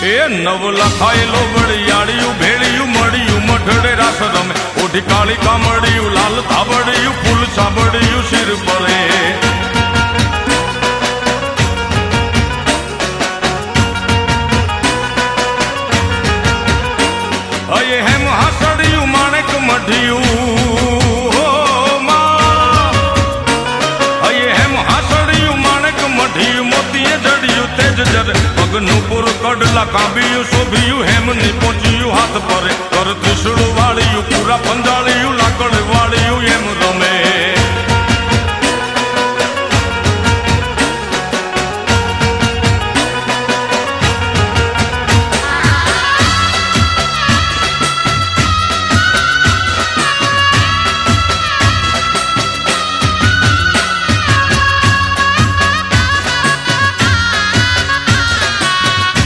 એ નવ લખાયેલો વડિયાળિયું ભેળિયું મળિયું મઢડે રાસ રમે ઓઢી કાળી કામડિયું લાલ ધાબડિયું ફૂલ સાબડિયું શિર પરે અયે હેમ હાસડિયું માણેક મઢિયું હો માં અયે હેમ હાસડિયું માણેક મઢિયું મોતીએ જડિયું તેજ જરે પગનું પુર કડલા કાંબિયું શોભિયું હેમની પહોંચ્યું હાથ પરે કર ત્રિશુળ વાળિયું પૂરા પંજાળિયું લાકડ વાળી